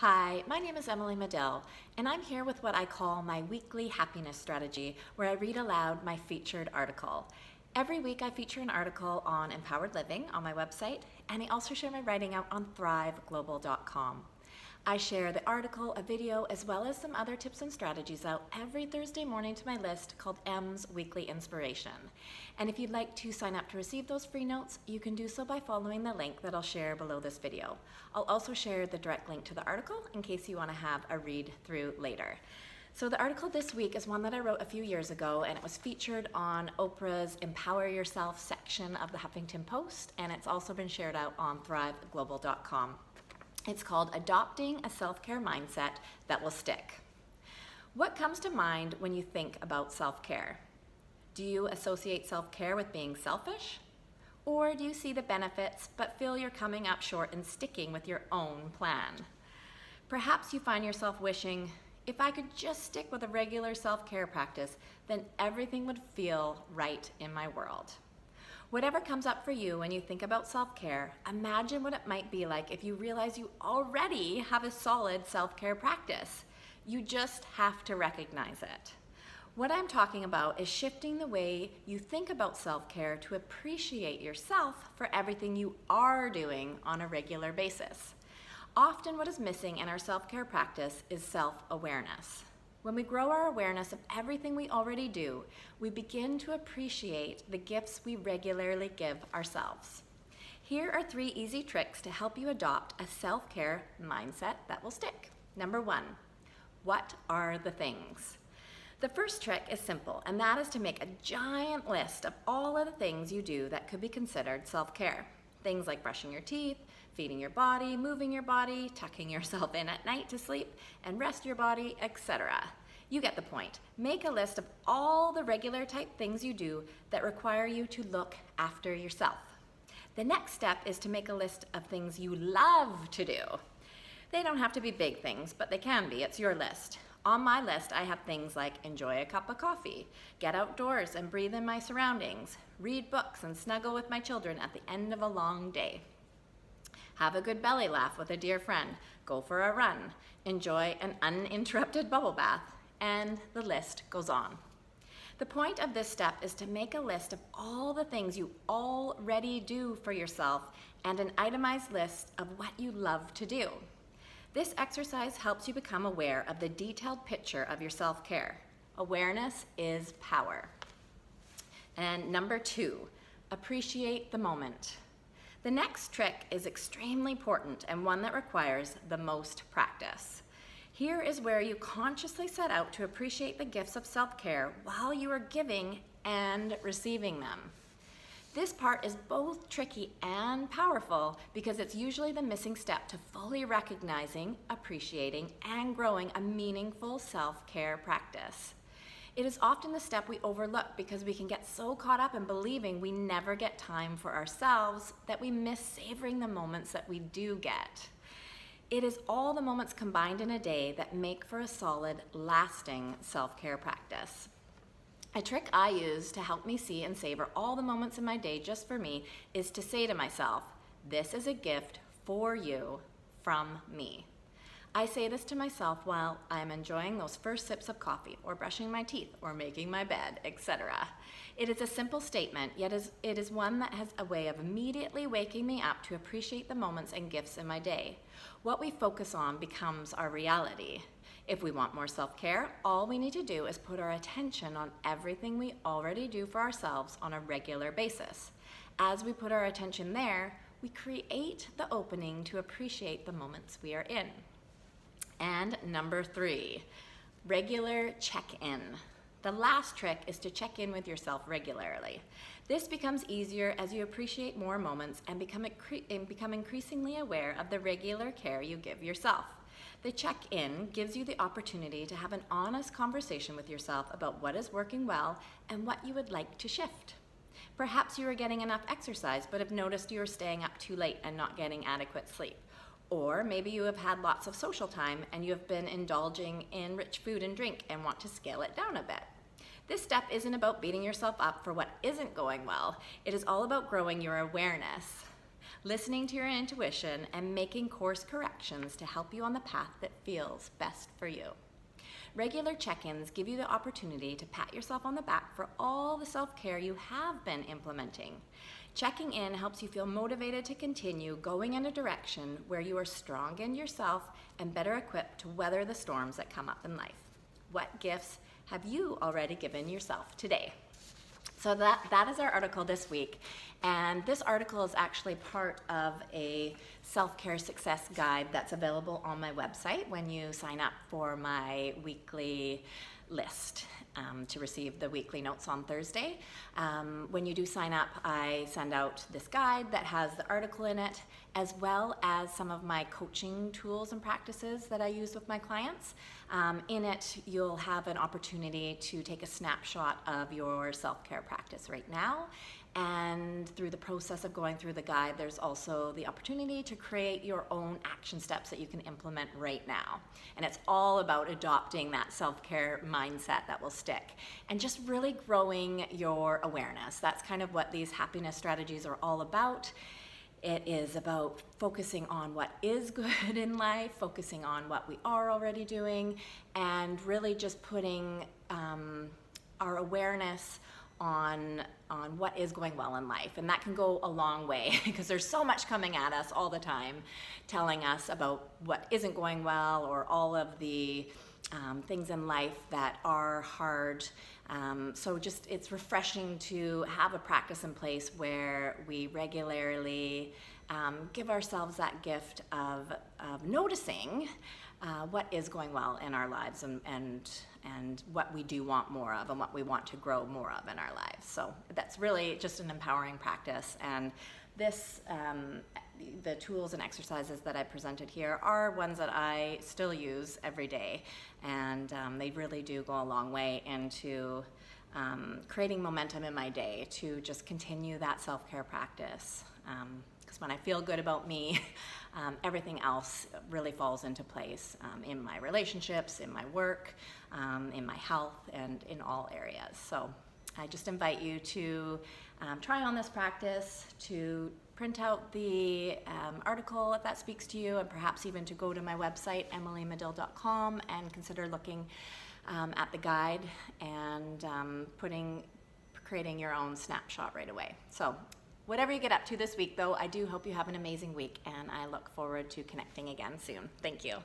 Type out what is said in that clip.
Hi, my name is Emily Madill, and I'm here with what I call my weekly happiness strategy, where I read aloud my featured article. Every week I feature an article on empowered living on my website, and I also share my writing out on thriveglobal.com. I share the article, a video, as well as some other tips and strategies out every Thursday morning to my list called M's Weekly Inspiration. And if you'd like to sign up to receive those free notes, you can do so by following the link that I'll share below this video. I'll also share the direct link to the article in case you want to have a read through later. So the article this week is one that I wrote a few years ago, and it was featured on Oprah's Empower Yourself section of the Huffington Post, and it's also been shared out on thriveglobal.com. It's called Adopting a Self-Care Mindset That Will Stick. What comes to mind when you think about self-care? Do you associate self-care with being selfish? Or do you see the benefits but feel you're coming up short in sticking with your own plan? Perhaps you find yourself wishing, if I could just stick with a regular self-care practice, then everything would feel right in my world. Whatever comes up for you when you think about self-care, imagine what it might be like if you realize you already have a solid self-care practice. You just have to recognize it. What I'm talking about is shifting the way you think about self-care to appreciate yourself for everything you are doing on a regular basis. Often what is missing in our self-care practice is self-awareness. When we grow our awareness of everything we already do, we begin to appreciate the gifts we regularly give ourselves. Here are 3 easy tricks to help you adopt a self-care mindset that will stick. Number 1, what are the things? The first trick is simple, and that is to make a giant list of all of the things you do that could be considered self-care. Things like brushing your teeth, feeding your body, moving your body, tucking yourself in at night to sleep, and rest your body, etc. You get the point. Make a list of all the regular type things you do that require you to look after yourself. The next step is to make a list of things you love to do. They don't have to be big things, but they can be. It's your list. On my list, I have things like enjoy a cup of coffee, get outdoors and breathe in my surroundings, read books and snuggle with my children at the end of a long day, have a good belly laugh with a dear friend, go for a run, enjoy an uninterrupted bubble bath, and the list goes on. The point of this step is to make a list of all the things you already do for yourself and an itemized list of what you love to do. This exercise helps you become aware of the detailed picture of your self-care. Awareness is power. And number 2, appreciate the moment. The next trick is extremely important and one that requires the most practice. Here is where you consciously set out to appreciate the gifts of self-care while you are giving and receiving them. This part is both tricky and powerful because it's usually the missing step to fully recognizing, appreciating, and growing a meaningful self-care practice. It is often the step we overlook because we can get so caught up in believing we never get time for ourselves that we miss savoring the moments that we do get. It is all the moments combined in a day that make for a solid, lasting self-care practice. A trick I use to help me see and savor all the moments in my day just for me is to say to myself, this is a gift for you from me. I say this to myself while I'm enjoying those first sips of coffee or brushing my teeth or making my bed, etc. It is a simple statement, yet it is one that has a way of immediately waking me up to appreciate the moments and gifts in my day. What we focus on becomes our reality. If we want more self-care, all we need to do is put our attention on everything we already do for ourselves on a regular basis. As we put our attention there, we create the opening to appreciate the moments we are in. And number 3, regular check-in. The last trick is to check in with yourself regularly. This becomes easier as you appreciate more moments and become increasingly aware of the regular care you give yourself. The check-in gives you the opportunity to have an honest conversation with yourself about what is working well and what you would like to shift. Perhaps you are getting enough exercise but have noticed you are staying up too late and not getting adequate sleep. Or maybe you have had lots of social time and you have been indulging in rich food and drink and want to scale it down a bit. This step isn't about beating yourself up for what isn't going well. It is all about growing your awareness. listening to your intuition, and making course corrections to help you on the path that feels best for you. Regular check-ins give you the opportunity to pat yourself on the back for all the self-care you have been implementing. Checking in helps you feel motivated to continue going in a direction where you are strong in yourself and better equipped to weather the storms that come up in life. What gifts have you already given yourself today? So that is our article this week. And this article is actually part of a self-care success guide that's available on my website when you sign up for my weekly list to receive the weekly notes on Thursday. When you do sign up, I send out this guide that has the article in it, as well as some of my coaching tools and practices that I use with my clients. In it, you'll have an opportunity to take a snapshot of your self-care practice right now. And through the process of going through the guide, there's also the opportunity to create your own action steps that you can implement right now. And it's all about adopting that self-care mindset that will stick and just really growing your awareness. That's kind of what these happiness strategies are all about. It is about focusing on what is good in life, focusing on what we are already doing, and really just putting our awareness on what is going well in life. And that can go a long way because there's so much coming at us all the time telling us about what isn't going well or all of the things in life that are hard. So just it's refreshing to have a practice in place where we regularly give ourselves that gift of noticing what is going well in our lives and what we do want more of and what we want to grow more of in our lives. So that's really just an empowering practice. And this, the tools and exercises that I presented here are ones that I still use every day. And they really do go a long way into creating momentum in my day to just continue that self-care practice. Because when I feel good about me, everything else really falls into place in my relationships, in my work, in my health, and in all areas. So I just invite you to try on this practice, to print out the article if that speaks to you, and perhaps even to go to my website, emilymadill.com, and consider looking at the guide and creating your own snapshot right away. So whatever you get up to this week, though, I do hope you have an amazing week, and I look forward to connecting again soon. Thank you.